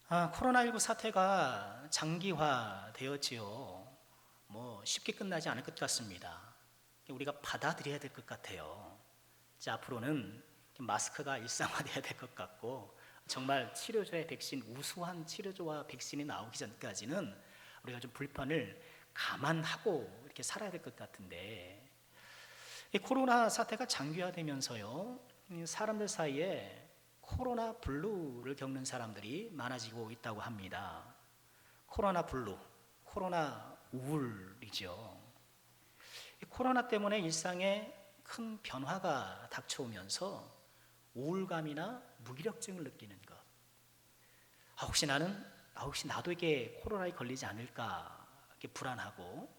코로나19 사태가 장기화되었지요. 쉽게 끝나지 않을 것 같습니다. 우리가 받아들여야 될 것 같아요. 자, 앞으로는 마스크가 일상화돼야 될 것 같고, 정말 치료제의 백신, 우수한 치료제와 백신이 나오기 전까지는 우리가 좀 불편을 감안하고 이렇게 살아야 될 것 같은데, 이 코로나 사태가 장기화되면서요, 사람들 사이에 코로나 블루를 겪는 사람들이 많아지고 있다고 합니다. 코로나 블루, 코로나 우울이죠. 코로나 때문에 일상에 큰 변화가 닥쳐오면서 우울감이나 무기력증을 느끼는 것. 혹시 나도 이게 코로나에 걸리지 않을까 이렇게 불안하고,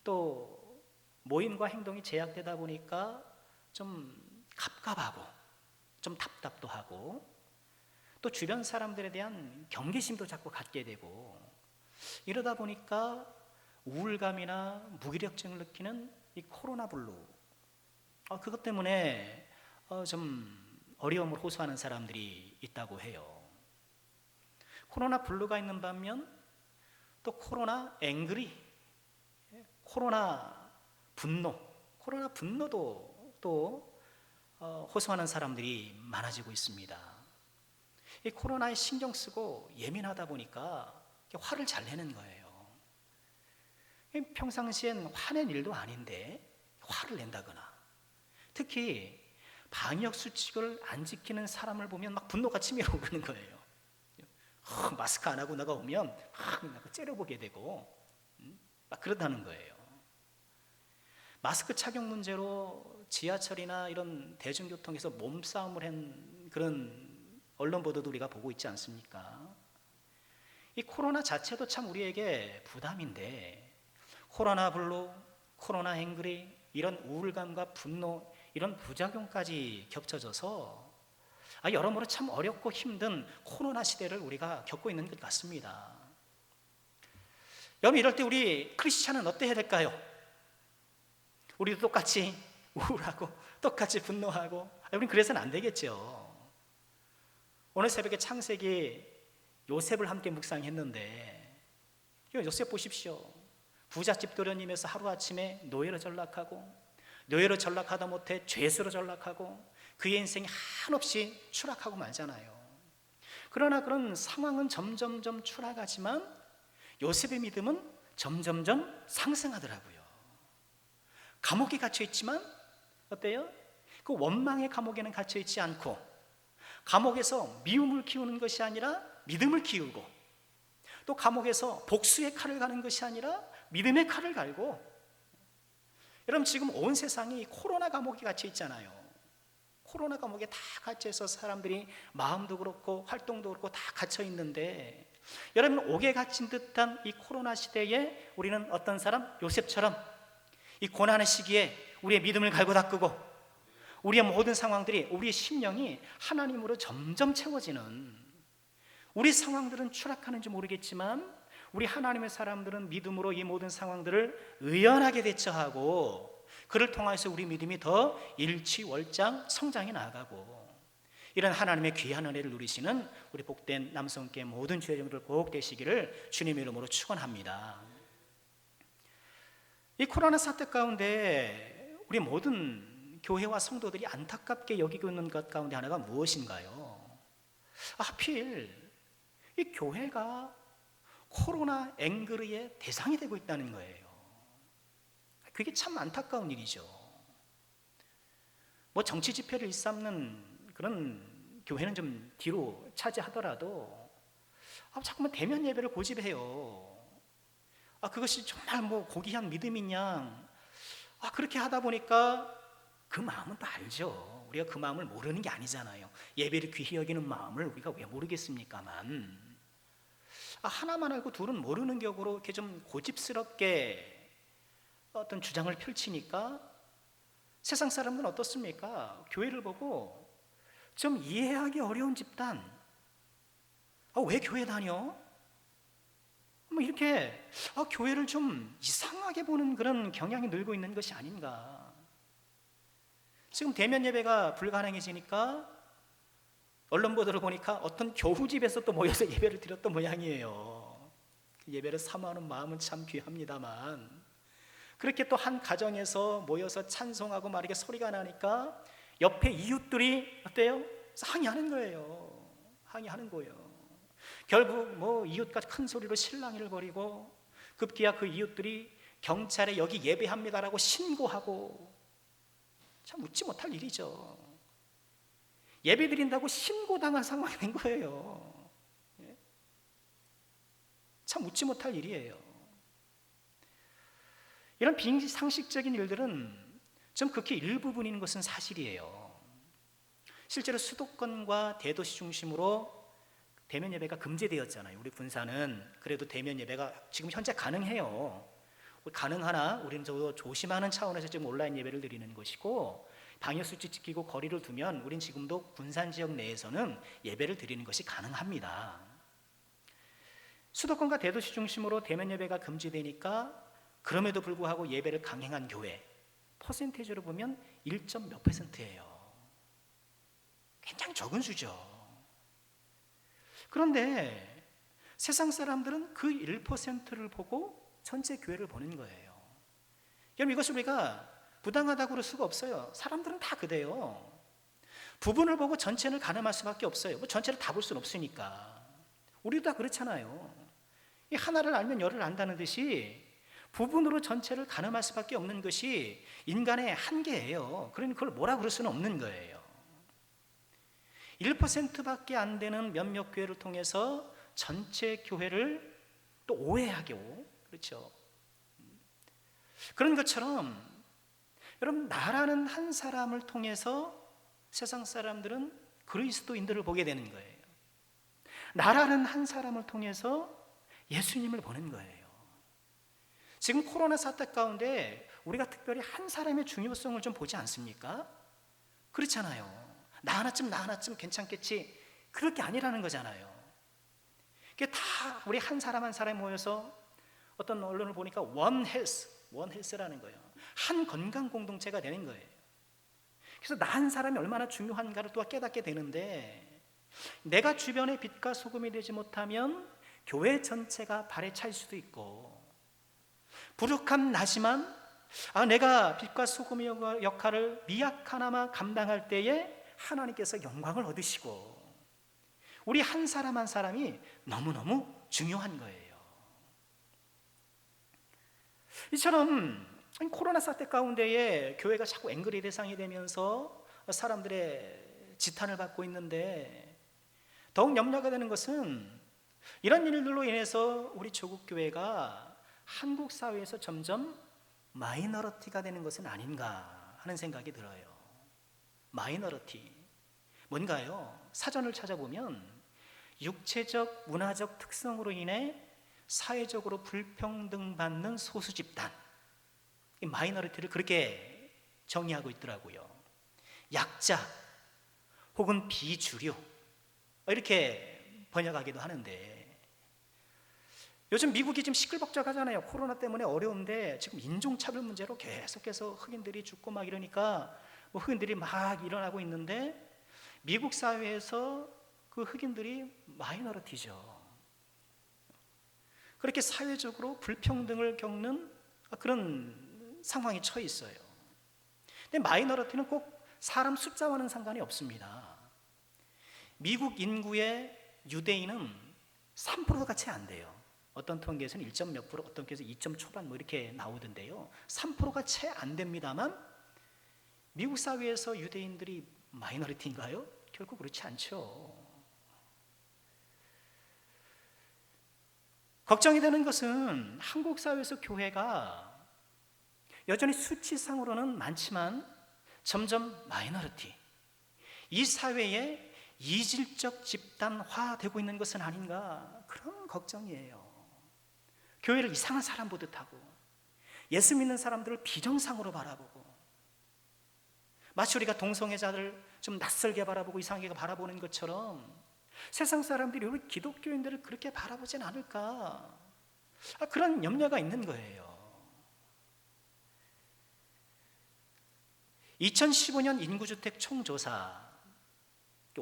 또 모임과 행동이 제약되다 보니까 좀 갑갑하고, 좀 답답도 하고, 또 주변 사람들에 대한 경계심도 자꾸 갖게 되고, 이러다 보니까 우울감이나 무기력증을 느끼는 이 코로나 블루, 그것 때문에 좀 어려움을 호소하는 사람들이 있다고 해요. 코로나 블루가 있는 반면 또 코로나 앵그리, 코로나 코로나 분노도 또 호소하는 사람들이 많아지고 있습니다. 이 코로나에 신경 쓰고 예민하다 보니까 화를 잘 내는 거예요. 평상시엔 화낸 일도 아닌데 화를 낸다거나, 특히 방역 수칙을 안 지키는 사람을 보면 막 분노가 치밀어 오르는 거예요. 마스크 안 하고 나가오면 막 째려보게 되고 막 그러다는 거예요. 마스크 착용 문제로 지하철이나 이런 대중교통에서 몸싸움을 한 그런 언론 보도도 우리가 보고 있지 않습니까? 이 코로나 자체도 참 우리에게 부담인데, 코로나 블루, 코로나 앵그리, 이런 우울감과 분노, 이런 부작용까지 겹쳐져서 여러모로 참 어렵고 힘든 코로나 시대를 우리가 겪고 있는 것 같습니다. 여러분, 이럴 때 우리 크리스찬은 어떻게 해야 될까요? 우리도 똑같이 우울하고 똑같이 분노하고, 우리는 그래서는 안 되겠죠. 오늘 새벽에 창세기 요셉을 함께 묵상했는데, 요셉 보십시오. 부잣집 도련님에서 하루아침에 노예로 전락하고, 노예로 전락하다 못해 죄수로 전락하고, 그의 인생이 한없이 추락하고 말잖아요. 그러나 그런 상황은 점점점 추락하지만 요셉의 믿음은 점점점 상승하더라고요. 감옥에 갇혀 있지만 어때요? 그 원망의 감옥에는 갇혀 있지 않고, 감옥에서 미움을 키우는 것이 아니라 믿음을 키우고, 또 감옥에서 복수의 칼을 가는 것이 아니라 믿음의 칼을 갈고, 여러분 지금 온 세상이 코로나 감옥에 갇혀 있잖아요. 코로나 감옥에 다 갇혀 있어서 사람들이 마음도 그렇고 활동도 그렇고 다 갇혀 있는데, 여러분 옥에 갇힌 듯한 이 코로나 시대에 우리는 어떤 사람? 요셉처럼 이 고난의 시기에 우리의 믿음을 갈고 닦고, 우리의 모든 상황들이, 우리의 심령이 하나님으로 점점 채워지는, 우리 상황들은 추락하는지 모르겠지만 우리 하나님의 사람들은 믿음으로 이 모든 상황들을 의연하게 대처하고, 그를 통해서 우리 믿음이 더 일취월장 성장해 나가고, 이런 하나님의 귀한 은혜를 누리시는 우리 복된 남성께 모든 주의 종들 꼭 되시기를 주님의 이름으로 축원합니다. 이 코로나 사태 가운데 우리 모든 교회와 성도들이 안타깝게 여기고 있는 것 가운데 하나가 무엇인가요? 하필 이 교회가 코로나 앵그리의 대상이 되고 있다는 거예요. 그게 참 안타까운 일이죠. 정치 집회를 일삼는 그런 교회는 좀 뒤로 차지하더라도 자꾸만 대면 예배를 고집해요. 그것이 정말 고귀한 믿음인 양, 그렇게 하다 보니까 그 마음은 또 알죠. 우리가 그 마음을 모르는 게 아니잖아요. 예배를 귀히 여기는 마음을 우리가 왜 모르겠습니까만, 하나만 알고 둘은 모르는 격으로 이렇게 좀 고집스럽게 어떤 주장을 펼치니까 세상 사람들은 어떻습니까? 교회를 보고 좀 이해하기 어려운 집단, 왜 교회 다녀? 이렇게 교회를 좀 이상하게 보는 그런 경향이 늘고 있는 것이 아닌가. 지금 대면 예배가 불가능해지니까 언론 보도를 보니까 어떤 교우집에서 또 모여서 예배를 드렸던 모양이에요. 예배를 사모하는 마음은 참 귀합니다만, 그렇게 또 한 가정에서 모여서 찬송하고 막 이렇게 소리가 나니까 옆에 이웃들이 어때요? 항의하는 거예요. 항의하는 거예요. 결국 뭐 이웃과 큰 소리로 실랑이를 벌이고, 급기야 그 이웃들이 경찰에 여기 예배합니다라고 신고하고, 참 웃지 못할 일이죠. 예배 드린다고 신고당한 상황이 된 거예요. 참 웃지 못할 일이에요. 이런 비상식적인 일들은 좀 극히 일부분인 것은 사실이에요. 실제로 수도권과 대도시 중심으로 대면 예배가 금지되었잖아요. 우리 군사는 그래도 대면 예배가 지금 현재 가능해요. 가능하나 우리는 저 조심하는 차원에서 지금 온라인 예배를 드리는 것이고, 방역수칙 지키고 거리를 두면 우린 지금도 군산 지역 내에서는 예배를 드리는 것이 가능합니다. 수도권과 대도시 중심으로 대면 예배가 금지되니까 그럼에도 불구하고 예배를 강행한 교회, 퍼센테이지로 보면 1점 몇 %예요. 굉장히 적은 수죠. 그런데 세상 사람들은 그 1%를 보고 전체 교회를 보는 거예요. 여러분, 이것을 우리가 부당하다고 그럴 수가 없어요. 사람들은 다 그래요. 부분을 보고 전체를 가늠할 수밖에 없어요. 뭐 전체를 다 볼 수는 없으니까. 우리도 다 그렇잖아요. 이 하나를 알면 열을 안다는 듯이 부분으로 전체를 가늠할 수밖에 없는 것이 인간의 한계예요. 그러니 그걸 뭐라 그럴 수는 없는 거예요. 1%밖에 안 되는 몇몇 교회를 통해서 전체 교회를 또 오해하고, 그렇죠. 그런 것처럼 여러분, 나라는 한 사람을 통해서 세상 사람들은 그리스도인들을 보게 되는 거예요. 나라는 한 사람을 통해서 예수님을 보는 거예요. 지금 코로나 사태 가운데 우리가 특별히 한 사람의 중요성을 좀 보지 않습니까? 그렇잖아요. 나 하나쯤 괜찮겠지, 그럴 게 아니라는 거잖아요. 그게 다 우리 한 사람 한 사람이 모여서, 어떤 언론을 보니까 원 헬스라는 거예요. 한 건강 공동체가 되는 거예요. 그래서 나 한 사람이 얼마나 중요한가를 또 깨닫게 되는데, 내가 주변의 빛과 소금이 되지 못하면 교회 전체가 발에 찰 수도 있고, 부족함 나지만 내가 빛과 소금의 역할을 미약하나마 감당할 때에 하나님께서 영광을 얻으시고, 우리 한 사람 한 사람이 너무너무 중요한 거예요. 이처럼 코로나 사태 가운데에 교회가 자꾸 앵그리 대상이 되면서 사람들의 지탄을 받고 있는데, 더욱 염려가 되는 것은 이런 일들로 인해서 우리 조국 교회가 한국 사회에서 점점 마이너리티가 되는 것은 아닌가 하는 생각이 들어요. 마이너리티 뭔가요? 사전을 찾아보면 육체적, 문화적 특성으로 인해 사회적으로 불평등받는 소수 집단, 이 마이너리티를 그렇게 정의하고 있더라고요. 약자 혹은 비주류, 이렇게 번역하기도 하는데, 요즘 미국이 지금 시끌벅적하잖아요. 코로나 때문에 어려운데 지금 인종차별 문제로 계속해서 흑인들이 죽고 막 이러니까 뭐 흑인들이 막 일어나고 있는데, 미국 사회에서 그 흑인들이 마이너리티죠. 그렇게 사회적으로 불평등을 겪는 그런 상황에 처해 있어요. 근데 마이너리티는 꼭 사람 숫자와는 상관이 없습니다. 미국 인구의 유대인은 3%가 채 안 돼요. 어떤 통계에서는 1점 몇 프로, 어떤 통계에서 2점 초반 뭐 이렇게 나오던데요. 3%가 채 안 됩니다만 미국 사회에서 유대인들이 마이너리티인가요? 결국 그렇지 않죠. 걱정이 되는 것은 한국 사회에서 교회가 여전히 수치상으로는 많지만 점점 마이너리티, 이 사회에 이질적 집단화되고 있는 것은 아닌가, 그런 걱정이에요. 교회를 이상한 사람 보듯 하고, 예수 믿는 사람들을 비정상으로 바라보고, 마치 우리가 동성애자들 좀 낯설게 바라보고 이상하게 바라보는 것처럼 세상 사람들이 우리 기독교인들을 그렇게 바라보진 않을까, 그런 염려가 있는 거예요. 2015년 인구주택 총조사,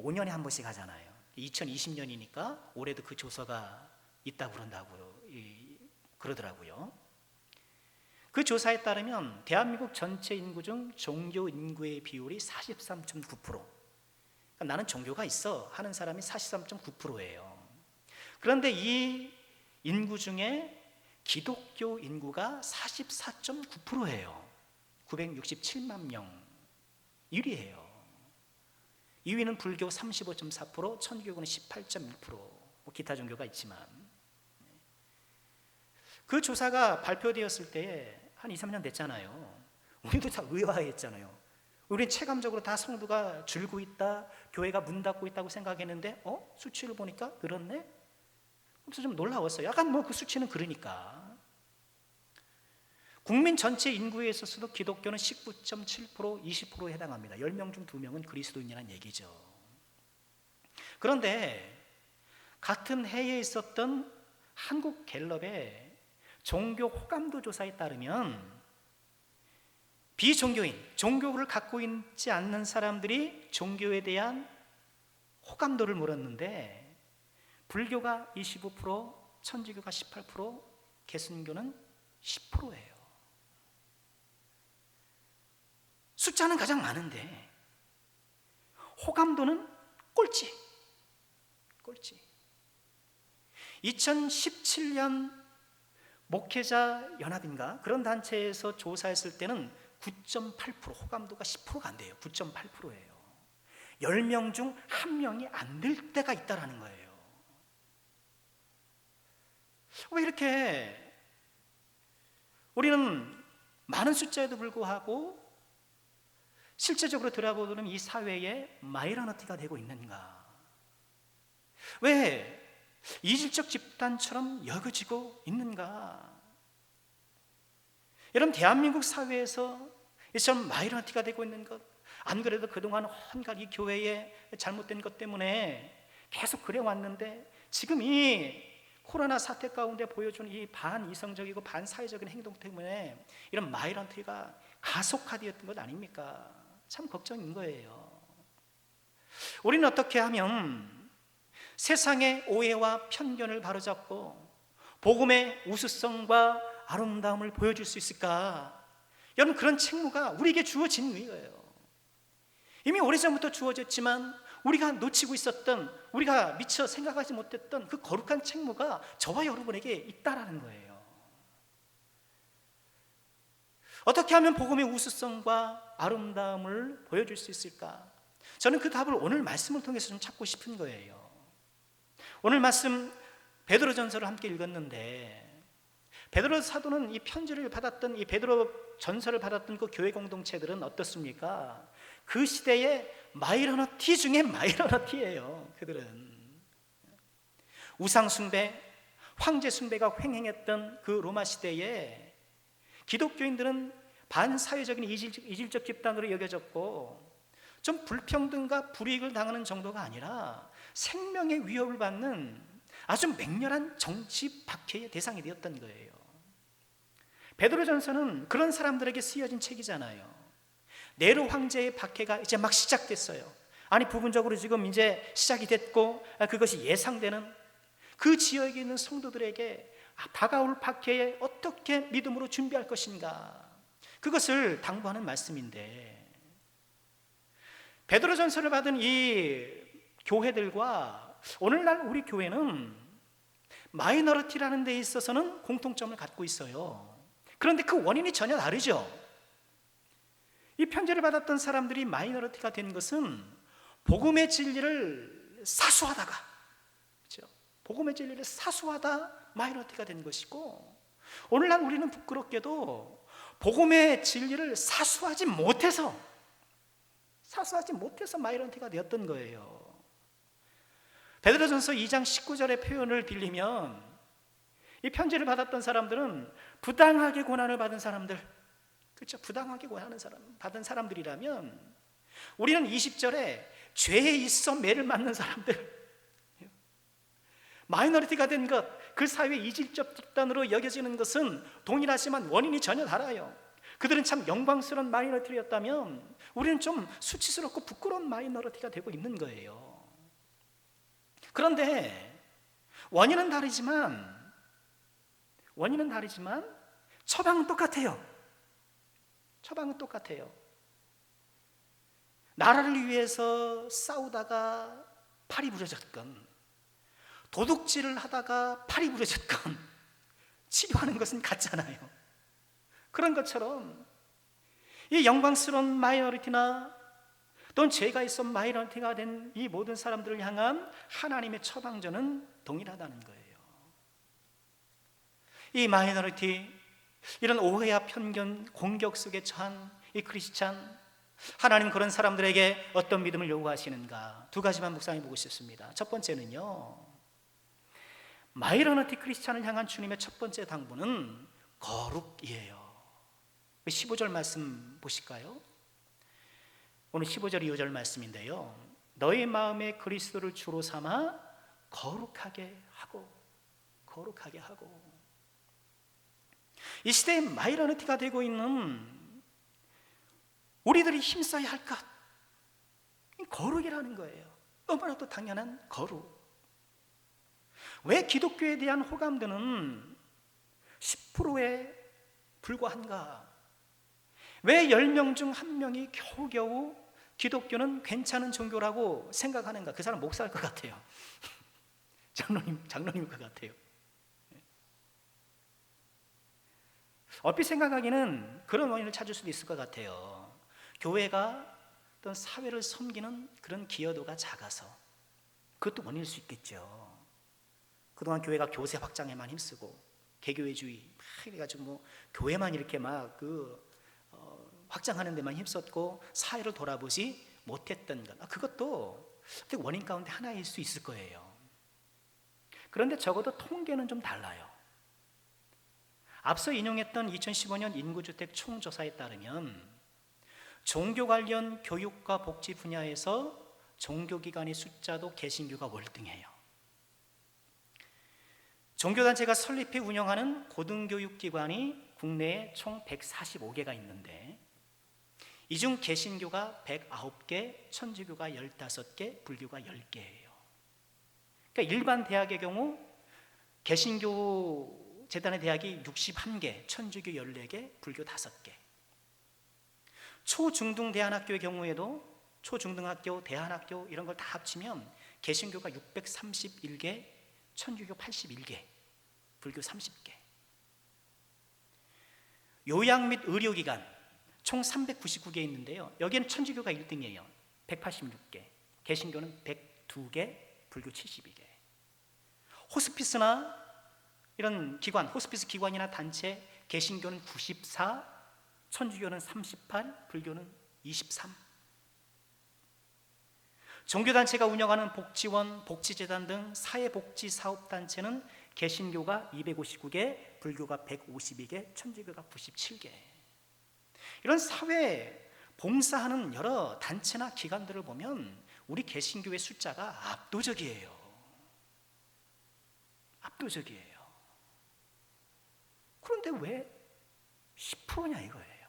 5년에 한 번씩 하잖아요. 2020년이니까 올해도 그 조사가 있다고 그러더라고요. 그 조사에 따르면 대한민국 전체 인구 중 종교 인구의 비율이 43.9%. 그러니까 나는 종교가 있어 하는 사람이 43.9%예요. 그런데 이 인구 중에 기독교 인구가 44.9%예요. 967만 명 1위예요. 2위는 불교 35.4%, 천주교는 18.1%, 뭐 기타 종교가 있지만, 그 조사가 발표되었을 때에 한 2, 3년 됐잖아요. 우리도 다 의아했잖아요. 우리는 체감적으로 다 성도가 줄고 있다, 교회가 문 닫고 있다고 생각했는데 수치를 보니까 늘었네? 그래서 좀 놀라웠어요. 약간 그 수치는 그러니까. 국민 전체 인구에 있어서도 기독교는 19.7%, 20%에 해당합니다. 10명 중 2명은 그리스도인이라는 얘기죠. 그런데 같은 해에 있었던 한국 갤럽의 종교 호감도 조사에 따르면 비종교인, 종교를 갖고 있지 않는 사람들이 종교에 대한 호감도를 물었는데 불교가 25%, 천주교가 18%, 개신교는 10%예요. 숫자는 가장 많은데 호감도는 꼴찌. 2017년 목회자 연합인가 그런 단체에서 조사했을 때는 9.8%, 호감도가 10%가 안 돼요. 9.8%예요. 10명 중 1명이 안 될 때가 있다라는 거예요. 왜 이렇게 우리는 많은 숫자에도 불구하고 실제적으로 들어보면 이 사회에 마이너리티가 되고 있는가? 왜 이질적 집단처럼 여겨지고 있는가? 여러분, 대한민국 사회에서 이처럼 마이너리티가 되고 있는 것, 안 그래도 그동안 온갖 이 교회의 잘못된 것 때문에 계속 그래왔는데 지금 이 코로나 사태 가운데 보여준 이 반이성적이고 반사회적인 행동 때문에 이런 마이너리티가 가속화되었던 것 아닙니까? 참 걱정인 거예요. 우리는 어떻게 하면 세상의 오해와 편견을 바로잡고 복음의 우수성과 아름다움을 보여줄 수 있을까? 여러분, 그런 책무가 우리에게 주어진 거예요. 이미 오래전부터 주어졌지만 우리가 놓치고 있었던, 우리가 미처 생각하지 못했던 그 거룩한 책무가 저와 여러분에게 있다라는 거예요. 어떻게 하면 복음의 우수성과 아름다움을 보여줄 수 있을까? 저는 그 답을 오늘 말씀을 통해서 좀 찾고 싶은 거예요. 오늘 말씀 베드로전서를 함께 읽었는데 베드로 사도는 이 편지를 받았던, 이 베드로 전서를 받았던 그 교회 공동체들은 어떻습니까? 그 시대의 마이너리티 중에 마이너리티예요. 그들은 우상 숭배, 황제 숭배가 횡행했던 그 로마 시대에 기독교인들은 반사회적인 이질적 집단으로 여겨졌고 좀 불평등과 불이익을 당하는 정도가 아니라 생명의 위협을 받는 아주 맹렬한 정치 박해의 대상이 되었던 거예요. 베드로전서는 그런 사람들에게 쓰여진 책이잖아요. 네로 황제의 박해가 이제 막 시작됐어요. 아니, 부분적으로 지금 이제 시작이 됐고 그것이 예상되는 그 지역에 있는 성도들에게 다가올 박해에 어떻게 믿음으로 준비할 것인가, 그것을 당부하는 말씀인데, 베드로전서를 받은 이 교회들과 오늘날 우리 교회는 마이너리티라는 데 있어서는 공통점을 갖고 있어요. 그런데 그 원인이 전혀 다르죠. 이 편지를 받았던 사람들이 마이너리티가 된 것은 복음의 진리를 사수하다가, 그렇죠? 복음의 진리를 사수하다 마이너리티가 된 것이고, 오늘날 우리는 부끄럽게도 복음의 진리를 사수하지 못해서 마이너리티가 되었던 거예요. 베드로전서 2장 19절의 표현을 빌리면 이 편지를 받았던 사람들은 부당하게 고난을 받은 사람들, 그렇죠? 부당하게 고난을 받은 사람들이라면, 우리는 20절에 죄에 있어 매를 맞는 사람들, 마이너리티가 된 것, 그 사회 이질적 집단으로 여겨지는 것은 동일하지만 원인이 전혀 달라요. 그들은 참 영광스러운 마이너리티였다면 우리는 좀 수치스럽고 부끄러운 마이너리티가 되고 있는 거예요. 그런데 원인은 다르지만 처방은 똑같아요. 처방은 똑같아요. 나라를 위해서 싸우다가 팔이 부러졌건, 도둑질을 하다가 팔이 부러졌건 치료하는 것은 같잖아요. 그런 것처럼 이 영광스러운 마이너리티나 또는 죄가 있어 마이너리티가 된 이 모든 사람들을 향한 하나님의 처방전은 동일하다는 거예요. 이 마이너리티, 이런 오해와 편견, 공격 속에 처한 이 크리스찬, 하나님 그런 사람들에게 어떤 믿음을 요구하시는가? 두 가지만 묵상해 보고 싶습니다. 첫 번째는요, 마이너리티 크리스찬을 향한 주님의 첫 번째 당부는 거룩이에요. 15절 말씀 보실까요? 오늘 15절 2절 말씀인데요, 너희 마음에 그리스도를 주로 삼아 거룩하게 하고. 이 시대에 마이너리티가 되고 있는 우리들이 힘써야 할 것, 거룩이라는 거예요. 너무나도 당연한 거룩. 왜 기독교에 대한 호감도는 10%에 불과한가? 왜 10명 중 1명이 겨우겨우 기독교는 괜찮은 종교라고 생각하는가? 그 사람 목사일 것 같아요. 장로님일 것 같아요. 얼핏 생각하기는 그런 원인을 찾을 수도 있을 것 같아요. 교회가 어떤 사회를 섬기는 그런 기여도가 작아서, 그것도 원인일 수 있겠죠. 그동안 교회가 교세 확장에만 힘쓰고 개교회주의 막 이래가지고 뭐 교회만 이렇게 막 확장하는 데만 힘썼고 사회를 돌아보지 못했던 것, 그것도 원인 가운데 하나일 수 있을 거예요. 그런데 적어도 통계는 좀 달라요. 앞서 인용했던 2015년 인구주택 총조사에 따르면 종교 관련 교육과 복지 분야에서 종교기관의 숫자도 개신교가 월등해요. 종교단체가 설립해 운영하는 고등교육기관이 국내에 총 145개가 있는데 이 중 개신교가 109개, 천주교가 15개, 불교가 10개예요. 그러니까 일반 대학의 경우 개신교 재단의 대학이 61개, 천주교 14개, 불교 5개. 초중등 대안학교의 경우에도 초중등학교, 대안학교 이런 걸 다 합치면 개신교가 631개, 천주교 81개, 불교 30개. 요양 및 의료기관 총 399개 있는데요, 여기에는 천주교가 1등이에요. 186개, 개신교는 102개, 불교 72개. 호스피스나 이런 기관, 호스피스 기관이나 단체, 개신교는 94, 천주교는 38, 불교는 23. 종교단체가 운영하는 복지원, 복지재단 등 사회복지사업단체는 개신교가 259개, 불교가 152개, 천주교가 97개. 이런 사회 봉사하는 여러 단체나 기관들을 보면 우리 개신교의 숫자가 압도적이에요. 압도적이에요. 그런데 왜 10%냐 이거예요.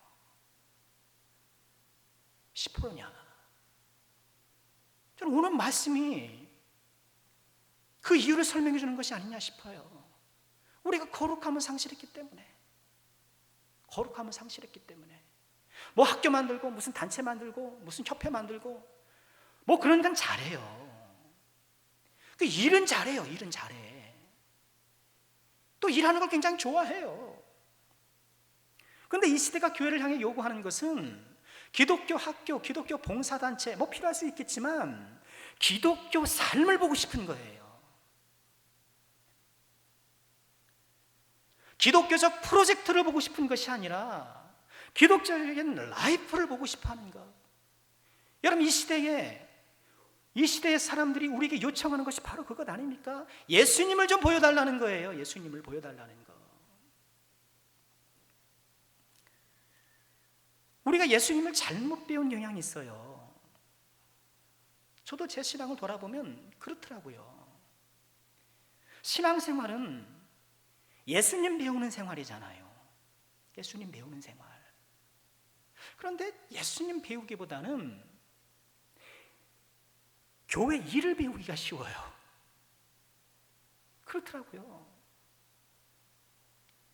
10%냐. 저는 오늘 말씀이 그 이유를 설명해 주는 것이 아니냐 싶어요. 우리가 거룩함을 상실했기 때문에. 뭐 학교 만들고 무슨 단체 만들고 무슨 협회 만들고 뭐 그런 건 잘해요. 그 일은 잘해요. 또 일하는 걸 굉장히 좋아해요. 그런데 이 시대가 교회를 향해 요구하는 것은 기독교 학교, 기독교 봉사단체 뭐 필요할 수 있겠지만 기독교 삶을 보고 싶은 거예요. 기독교적 프로젝트를 보고 싶은 것이 아니라 기독적인 라이프를 보고 싶어 하는 것. 여러분, 이 시대의 사람들이 우리에게 요청하는 것이 바로 그것 아닙니까? 예수님을 좀 보여달라는 거예요. 예수님을 보여달라는 거. 우리가 예수님을 잘못 배운 영향이 있어요. 저도 제 신앙을 돌아보면 그렇더라고요. 신앙생활은 예수님 배우는 생활이잖아요. 예수님 배우는 생활. 그런데 예수님 배우기보다는 교회 일을 배우기가 쉬워요. 그렇더라고요.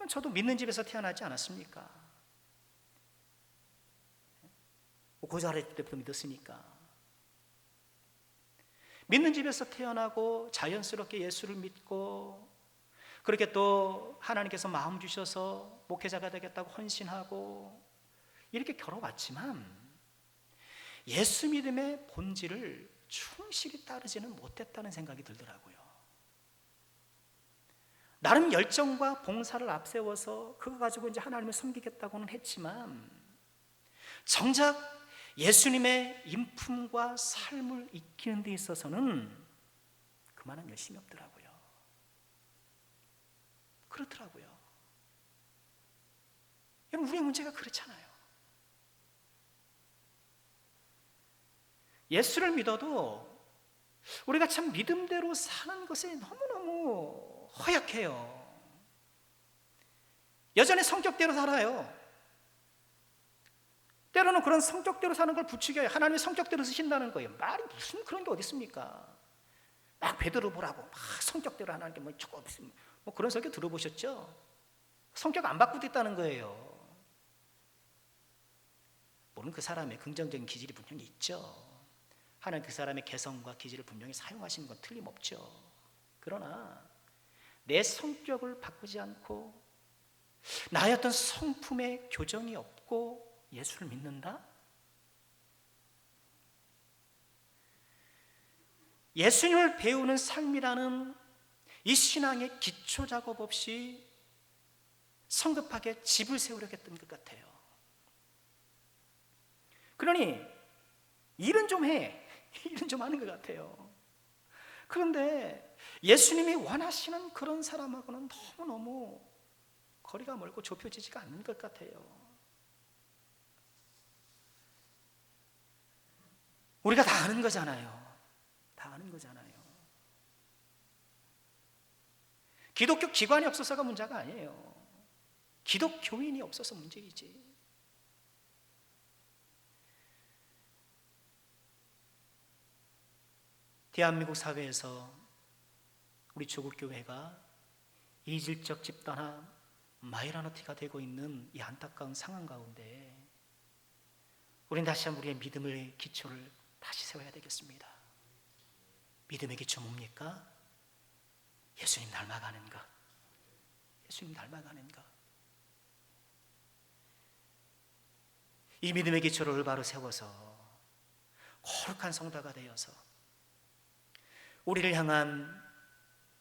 저도 믿는 집에서 태어나지 않았습니까? 고자랄 때부터 믿었으니까. 믿는 집에서 태어나고 자연스럽게 예수를 믿고, 그렇게 또 하나님께서 마음 주셔서 목회자가 되겠다고 헌신하고 이렇게 걸어왔지만 예수 믿음의 본질을 충실히 따르지는 못했다는 생각이 들더라고요. 나름 열정과 봉사를 앞세워서 그거 가지고 이제 하나님을 섬기겠다고는 했지만 정작 예수님의 인품과 삶을 익히는 데 있어서는 그만한 열심이 없더라고요. 그렇더라고요. 여러분, 우리의 문제가 그렇잖아요. 예수를 믿어도 우리가 참 믿음대로 사는 것에 너무너무 허약해요. 여전히 성격대로 살아요. 때로는 그런 성격대로 사는 걸 부추겨요. 하나님의 성격대로 쓰신다는 거예요. 말이 무슨 그런 게 어디 있습니까? 막 베드로 보라고 막 성격대로 하나님께 뭐 그런 설교 들어보셨죠? 성격 안 바꾸고 있다는 거예요. 물론 그 사람의 긍정적인 기질이 분명히 있죠. 하나님 그 사람의 개성과 기질을 분명히 사용하시는 건 틀림없죠. 그러나 내 성격을 바꾸지 않고 나의 어떤 성품의 교정이 없고 예수를 믿는다? 예수님을 배우는 삶이라는 이 신앙의 기초 작업 없이 성급하게 집을 세우려고 했던 것 같아요. 그러니 일은 좀 해. 일은 좀 하는 것 같아요. 그런데 예수님이 원하시는 그런 사람하고는 너무너무 거리가 멀고 좁혀지지가 않는 것 같아요. 우리가 다 아는 거잖아요. 다 아는 거잖아요. 기독교 기관이 없어서가 문제가 아니에요. 기독교인이 없어서 문제이지. 대한민국 사회에서 우리 조국교회가 이질적 집단화 마이너리티가 되고 있는 이 안타까운 상황 가운데 우리는 다시 한번 우리의 믿음의 기초를 다시 세워야 되겠습니다. 믿음의 기초 뭡니까? 예수님 닮아가는 것. 예수님 닮아가는 것. 이 믿음의 기초를 올바로 세워서 거룩한 성도가 되어서 우리를 향한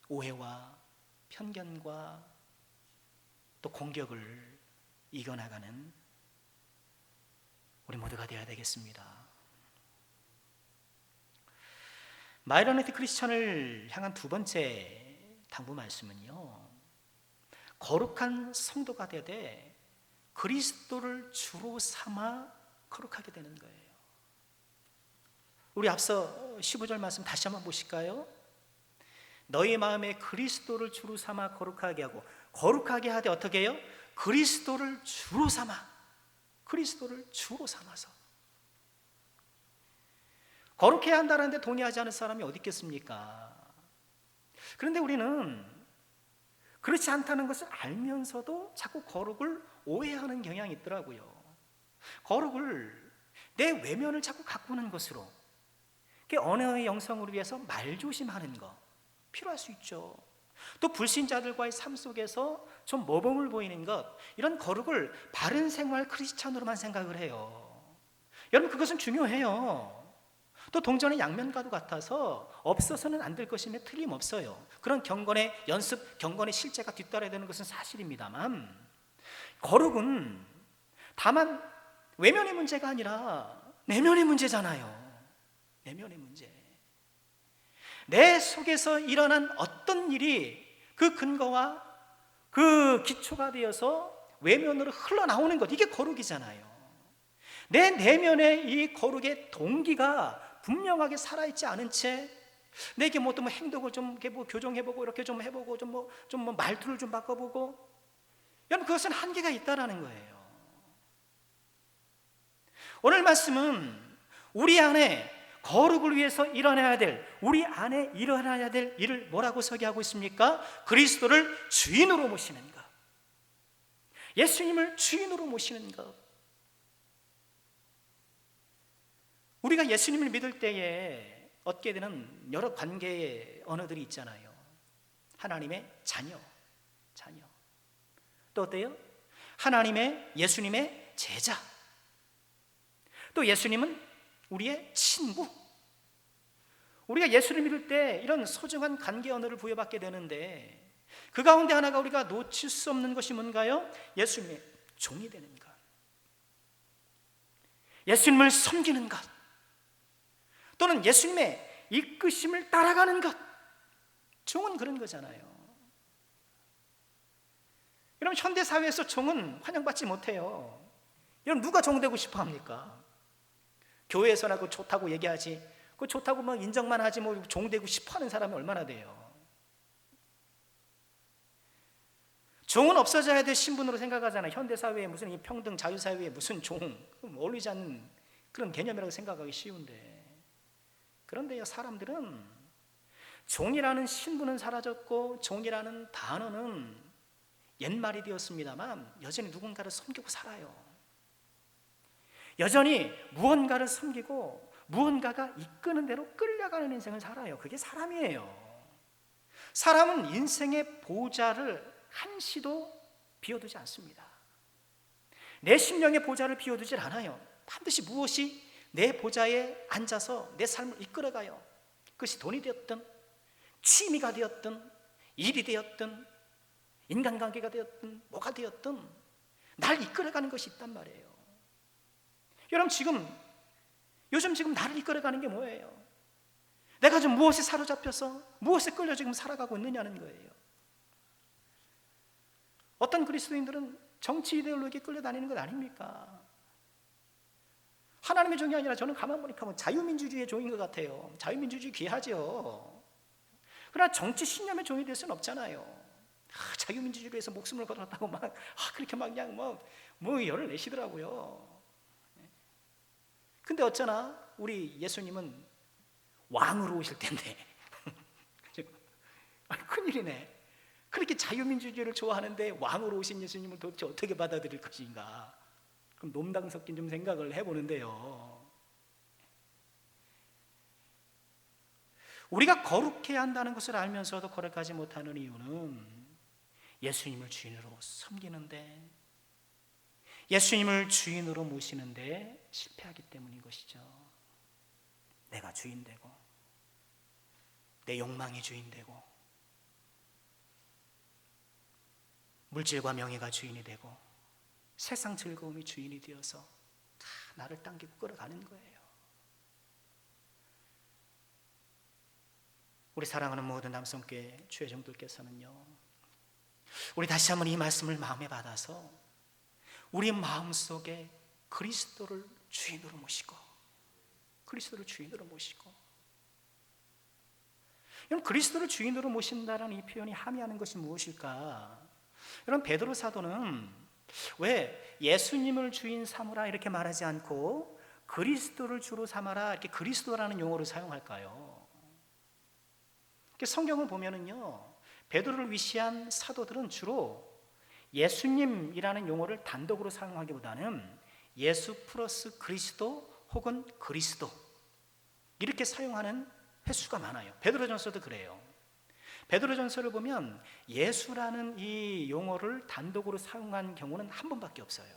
오해와 편견과 또 공격을 이겨나가는 우리 모두가 되어야 되겠습니다. 마이너리티 크리스천을 향한 두 번째 당부 말씀은요, 거룩한 성도가 되되 그리스도를 주로 삼아 거룩하게 되는 거예요. 우리 앞서 15절 말씀 다시 한번 보실까요? 너희 마음에 그리스도를 주로 삼아 거룩하게 하고, 거룩하게 하되 어떻게 해요? 그리스도를 주로 삼아, 그리스도를 주로 삼아서. 거룩해야 한다는데 동의하지 않은 사람이 어디 있겠습니까? 그런데 우리는 그렇지 않다는 것을 알면서도 자꾸 거룩을 오해하는 경향이 있더라고요. 거룩을 내 외면을 자꾸 가꾸는 것으로, 언어의 영성을 위해서 말조심하는 거 필요할 수 있죠. 또 불신자들과의 삶 속에서 좀 모범을 보이는 것, 이런 거룩을 바른 생활 크리스찬으로만 생각을 해요. 여러분, 그것은 중요해요. 또 동전의 양면과도 같아서 없어서는 안 될 것임에 틀림없어요. 그런 경건의 연습, 경건의 실제가 뒤따라야 되는 것은 사실입니다만, 거룩은 다만 외면의 문제가 아니라 내면의 문제잖아요. 내면의 문제. 내 속에서 일어난 어떤 일이 그 근거와 그 기초가 되어서 외면으로 흘러나오는 것, 이게 거룩이잖아요. 내 내면에 이 거룩의 동기가 분명하게 살아있지 않은 채 내게 뭐 어떤 행동을 좀 교정해보고 이렇게 좀 해보고 좀 말투를 좀 바꿔보고, 여러분, 그것은 한계가 있다라는 거예요. 오늘 말씀은 우리 안에 거룩을 위해서 일어나야 될, 우리 안에 일어나야 될 일을 뭐라고 소개하고 있습니까? 그리스도를 주인으로 모시는 것, 예수님을 주인으로 모시는 것. 우리가 예수님을 믿을 때에 얻게 되는 여러 관계의 언어들이 있잖아요. 하나님의 자녀. 또 어때요? 하나님의, 예수님의 제자. 또 예수님은 우리의 친구. 우리가 예수를 믿을 때 이런 소중한 관계 언어를 부여받게 되는데, 그 가운데 하나가 우리가 놓칠 수 없는 것이 뭔가요? 예수님의 종이 되는 것, 예수님을 섬기는 것, 또는 예수님의 이끄심을 따라가는 것. 종은 그런 거잖아요. 여러분, 현대사회에서 종은 환영받지 못해요. 여러분, 누가 종 되고 싶어 합니까? 교회에서나 그 좋다고 얘기하지, 그 좋다고 막 인정만 하지 뭐 종 되고 싶어 하는 사람이 얼마나 돼요. 종은 없어져야 될 신분으로 생각하잖아요. 현대사회에 무슨 이 평등 자유사회에 무슨 종, 어울리지 않는 그런 개념이라고 생각하기 쉬운데, 그런데요, 사람들은 종이라는 신분은 사라졌고 종이라는 단어는 옛말이 되었습니다만 여전히 누군가를 섬기고 살아요. 여전히 무언가를 섬기고 무언가가 이끄는 대로 끌려가는 인생을 살아요. 그게 사람이에요. 사람은 인생의 보좌를 한시도 비워두지 않습니다. 내 심령의 보좌를 비워두질 않아요. 반드시 무엇이 내 보좌에 앉아서 내 삶을 이끌어가요. 그것이 돈이 되었든 취미가 되었든 일이 되었든 인간관계가 되었든 뭐가 되었든 날 이끌어가는 것이 있단 말이에요. 여러분, 요즘 나를 이끌어가는 게 뭐예요? 내가 좀 무엇에 사로잡혀서 무엇에 끌려 지금 살아가고 있느냐는 거예요. 어떤 그리스도인들은 정치 이데올로기에 끌려다니는 것 아닙니까? 하나님의 종이 아니라 저는 가만 보니까 자유민주주의의 종인 것 같아요. 자유민주주의 귀하죠. 그러나 정치 신념의 종이 될 수는 없잖아요. 자유민주주의를 위해서 목숨을 걸었다고 그렇게 그냥 열을 내시더라고요. 근데 어쩌나 우리 예수님은 왕으로 오실 텐데 큰일이네. 그렇게 자유민주주의를 좋아하는데 왕으로 오신 예수님을 도대체 어떻게 받아들일 것인가? 그럼 농담 섞인 좀 생각을 해보는데요, 우리가 거룩해야 한다는 것을 알면서도 거룩하지 못하는 이유는 예수님을 주인으로 섬기는데, 예수님을 주인으로 모시는데 실패하기 때문인 것이죠. 내가 주인 되고 내 욕망이 주인 되고 물질과 명예가 주인이 되고 세상 즐거움이 주인이 되어서 다 나를 당기고 끌어가는 거예요. 우리 사랑하는 모든 남성교회 주회종들께서는요, 우리 다시 한번 이 말씀을 마음에 받아서 우리 마음속에 그리스도를 주인으로 모시고, 그리스도를 주인으로 모시고, 여러분, 그리스도를 주인으로 모신다는 이 표현이 함의하는 것이 무엇일까? 여러분, 베드로 사도는 왜 예수님을 주인 삼으라 이렇게 말하지 않고 그리스도를 주로 삼아라 이렇게 그리스도라는 용어를 사용할까요? 성경을 보면은요, 베드로를 위시한 사도들은 주로 예수님이라는 용어를 단독으로 사용하기보다는 예수 플러스 그리스도 혹은 그리스도 이렇게 사용하는 횟수가 많아요. 베드로전서도 그래요. 베드로전서를 보면 예수라는 이 용어를 단독으로 사용한 경우는 한 번밖에 없어요.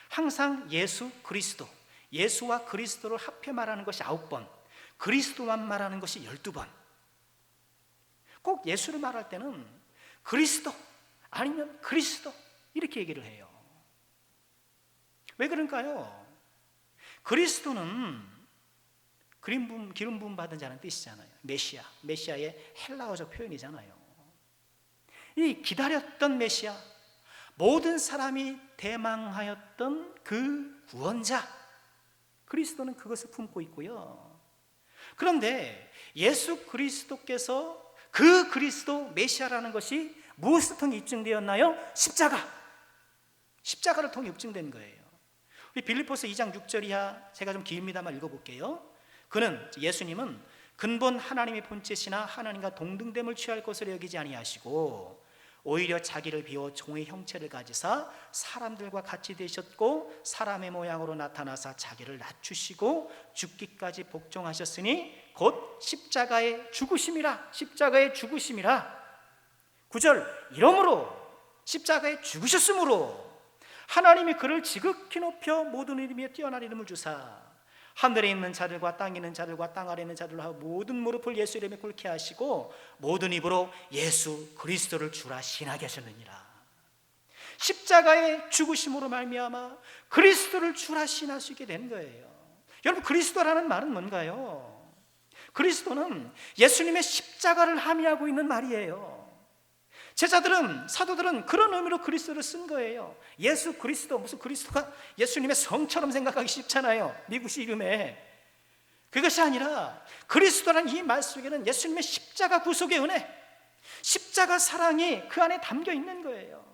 항상 예수, 그리스도, 예수와 그리스도를 합해 말하는 것이 9번, 그리스도만 말하는 것이 12번. 꼭 예수를 말할 때는 그리스도 아니면 그리스도 이렇게 얘기를 해요. 왜 그럴까요? 그리스도는 기름 부음 받은 자는 뜻이잖아요. 메시아의 헬라어적 표현이잖아요. 이 기다렸던 메시아, 모든 사람이 대망하였던 그 구원자, 그리스도는 그것을 품고 있고요. 그런데 예수 그리스도께서 그 그리스도 메시아라는 것이 무엇을 통해 입증되었나요? 십자가를 통해 입증된 거예요. 우리 빌립보서 2장 6절 이하 제가 좀 길입니다만 읽어볼게요. 예수님은 근본 하나님의 본체시나 하나님과 동등됨을 취할 것으로 여기지 아니하시고 오히려 자기를 비워 종의 형체를 가지사 사람들과 같이 되셨고 사람의 모양으로 나타나사 자기를 낮추시고 죽기까지 복종하셨으니 곧 십자가의 죽으심이라. 십자가의 죽으심이라. 9절 이러므로 십자가에 죽으셨으므로 하나님이 그를 지극히 높여 모든 이름에 뛰어난 이름을 주사 하늘에 있는 자들과 땅에 있는 자들과 땅 아래 있는 자들로 하고 모든 무릎을 예수 이름에 꿇게 하시고 모든 입으로 예수 그리스도를 주라 신하게 하셨느니라. 십자가의 죽으심으로 말미암아 그리스도를 주라 신하시게 된 거예요. 여러분, 그리스도라는 말은 뭔가요? 그리스도는 예수님의 십자가를 함의하고 있는 말이에요. 제자들은, 사도들은 그런 의미로 그리스도를 쓴 거예요. 예수 그리스도, 무슨 그리스도가 예수님의 성처럼 생각하기 쉽잖아요, 미국식 이름에. 그것이 아니라 그리스도라는 이 말 속에는 예수님의 십자가 구속의 은혜, 십자가 사랑이 그 안에 담겨 있는 거예요.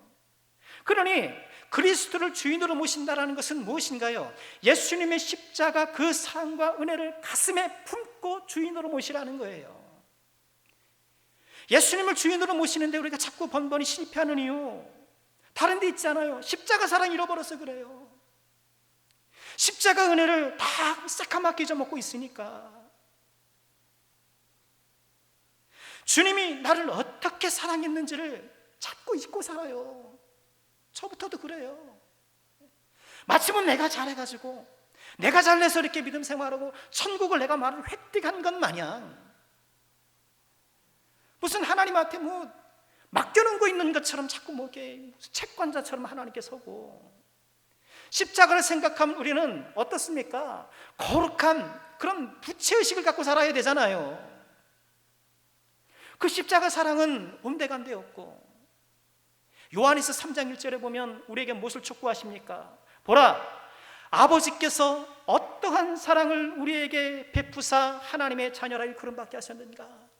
그러니 그리스도를 주인으로 모신다라는 것은 무엇인가요? 예수님의 십자가 그 사랑과 은혜를 가슴에 품고 주인으로 모시라는 거예요. 예수님을 주인으로 모시는데 우리가 자꾸 번번이 실패하는 이유, 다른 데 있잖아요. 십자가 사랑 잃어버려서 그래요. 십자가 은혜를 다 새까맣게 잊어먹고 있으니까. 주님이 나를 어떻게 사랑했는지를 자꾸 잊고 살아요. 저부터도 그래요. 마침은 내가 잘해가지고, 내가 잘내서 이렇게 믿음 생활하고 천국을 내가 말을 획득한 것 마냥 무슨 하나님한테 맡겨놓은 있는 것처럼 자꾸 무슨 채권자처럼 하나님께 서고, 십자가를 생각하면 우리는 어떻습니까? 거룩한 그런 부채의식을 갖고 살아야 되잖아요. 그 십자가 사랑은 온데간데 없고, 요한일서 3장 1절에 보면 우리에게 무엇을 촉구하십니까? 보라, 아버지께서 어떠한 사랑을 우리에게 베푸사 하나님의 자녀라 일컬음받게 하셨는가?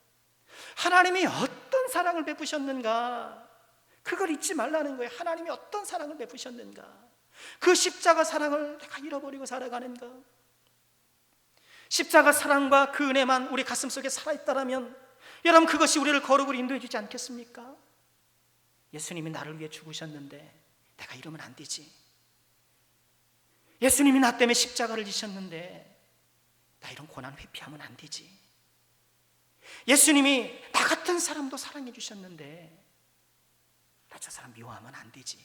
하나님이 어떤 사랑을 베푸셨는가? 그걸 잊지 말라는 거예요. 하나님이 어떤 사랑을 베푸셨는가? 그 십자가 사랑을 내가 잃어버리고 살아가는가? 십자가 사랑과 그 은혜만 우리 가슴속에 살아있다라면 여러분, 그것이 우리를 거룩으로 인도해 주지 않겠습니까? 예수님이 나를 위해 죽으셨는데 내가 이러면 안 되지. 예수님이 나 때문에 십자가를 지셨는데 나 이런 고난 회피하면 안 되지. 예수님이 나 같은 사람도 사랑해 주셨는데 나 저 사람 미워하면 안 되지.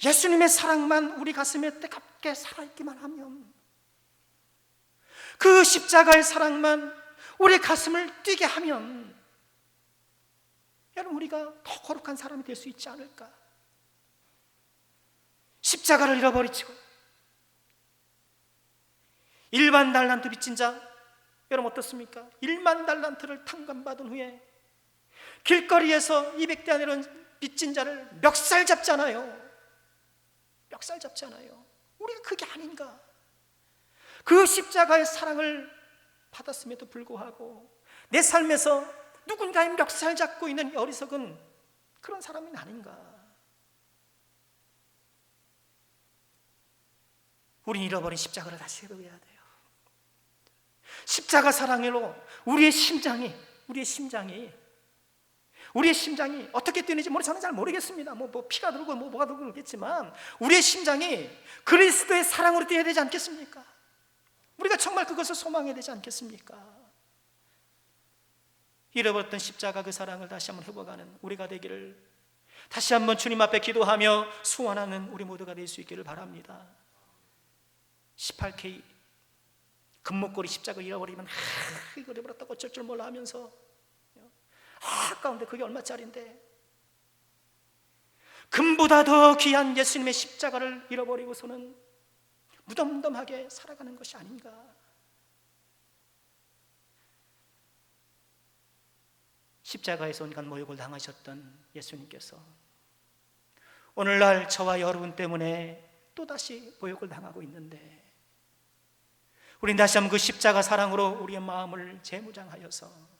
예수님의 사랑만 우리 가슴에 뜨겁게 살아있기만 하면, 그 십자가의 사랑만 우리 가슴을 뛰게 하면 여러분, 우리가 더 거룩한 사람이 될 수 있지 않을까? 십자가를 잃어버리고 일반 달란트 빚진 자, 여러분 어떻습니까? 1만 달란트를 탕감받은 후에 길거리에서 200데나리온 빚진 자를 멱살 잡잖아요. 멱살 잡잖아요. 우리가 그게 아닌가? 그 십자가의 사랑을 받았음에도 불구하고 내 삶에서 누군가의 멱살 잡고 있는 어리석은 그런 사람이 아닌가? 우린 잃어버린 십자가를 다시 회복해야 돼요. 십자가 사랑으로 우리의 심장이 어떻게 뛰는지 저는 잘 모르겠습니다. 피가 들고 뭐가 들고 그러겠지만 우리의 심장이 그리스도의 사랑으로 뛰어야 되지 않겠습니까? 우리가 정말 그것을 소망해야 되지 않겠습니까? 잃어버렸던 십자가 그 사랑을 다시 한번 회복하는 우리가 되기를 다시 한번 주님 앞에 기도하며 소원하는 우리 모두가 될 수 있기를 바랍니다. 18K 금목걸이 십자가 잃어버리면 이거 잃어버렸다고 어쩔 줄 몰라 하면서 아까운데 그게 얼마짜린데, 금보다 더 귀한 예수님의 십자가를 잃어버리고서는 무덤덤하게 살아가는 것이 아닌가? 십자가에서 온갖 모욕을 당하셨던 예수님께서 오늘날 저와 여러분 때문에 또다시 모욕을 당하고 있는데, 우린 다시 한번 그 십자가 사랑으로 우리의 마음을 재무장하여서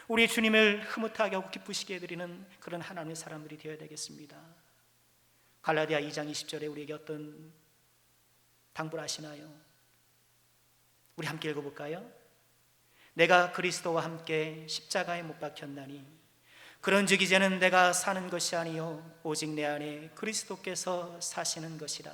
우리 주님을 흐뭇하게 하고 기쁘시게 해드리는 그런 하나님의 사람들이 되어야 되겠습니다. 갈라디아 2장 20절에 우리에게 어떤 당부를 하시나요? 우리 함께 읽어볼까요? 내가 그리스도와 함께 십자가에 못 박혔나니 그런즉 이제는 내가 사는 것이 아니요 오직 내 안에 그리스도께서 사시는 것이라.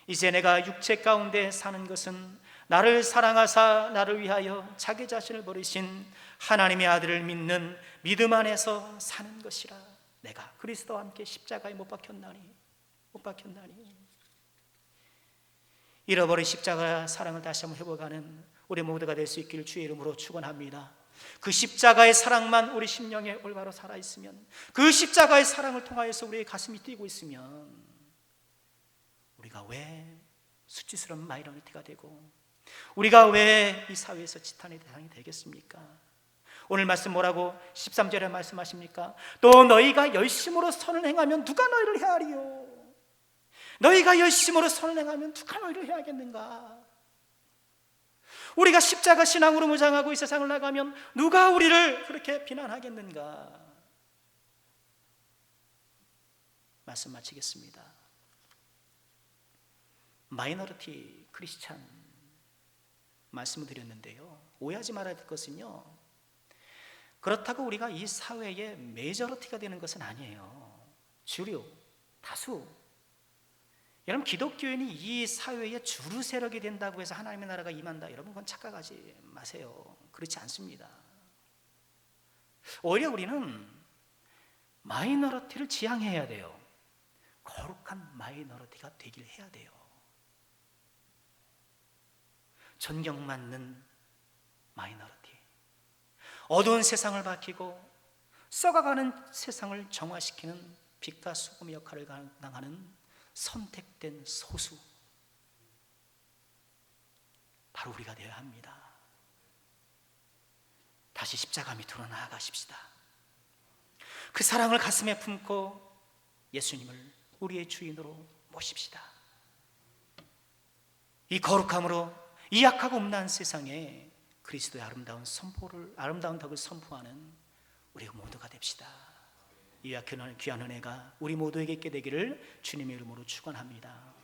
이제 내가 육체 가운데 사는 것은 나를 사랑하사 나를 위하여 자기 자신을 버리신 하나님의 아들을 믿는 믿음 안에서 사는 것이라. 내가 그리스도와 함께 십자가에 못 박혔나니 잃어버린 십자가 사랑을 다시 한번 회복하는 우리 모두가 될 수 있기를 주의 이름으로 축원합니다. 그 십자가의 사랑만 우리 심령에 올바로 살아있으면, 그 십자가의 사랑을 통하여서 우리의 가슴이 뛰고 있으면, 우리가 왜 수치스러운 마이너리티가 되고, 우리가 왜 이 사회에서 지탄의 대상이 되겠습니까? 오늘 말씀 뭐라고 13절에 말씀하십니까? 또 너희가 열심으로 선을 행하면 누가 너희를 헤아리요? 너희가 열심으로 선을 행하면 누가 너희를 해야겠는가? 우리가 십자가 신앙으로 무장하고 이 세상을 나가면 누가 우리를 그렇게 비난하겠는가? 말씀 마치겠습니다. 마이너리티 크리스찬 말씀을 드렸는데요, 오해하지 말아야 될 것은요, 그렇다고 우리가 이 사회의 메저리티가 되는 것은 아니에요. 주류, 다수. 여러분, 기독교인이 이 사회의 주류 세력이 된다고 해서 하나님의 나라가 임한다, 여러분 그건 착각하지 마세요. 그렇지 않습니다. 오히려 우리는 마이너리티를 지향해야 돼요. 거룩한 마이너리티가 되길 해야 돼요. 존경받는 마이너리티, 어두운 세상을 밝히고 썩어가는 세상을 정화시키는 빛과 소금의 역할을 감당하는 선택된 소수, 바로 우리가 되어야 합니다. 다시 십자가 밑으로 나아가십시다. 그 사랑을 가슴에 품고 예수님을 우리의 주인으로 모십시다. 이 거룩함으로 이 약하고 음란 세상에 그리스도의 아름다운 덕을 선포하는 우리 모두가 됩시다. 이 귀한 은혜가 우리 모두에게 있게 되기를 주님의 이름으로 축원합니다.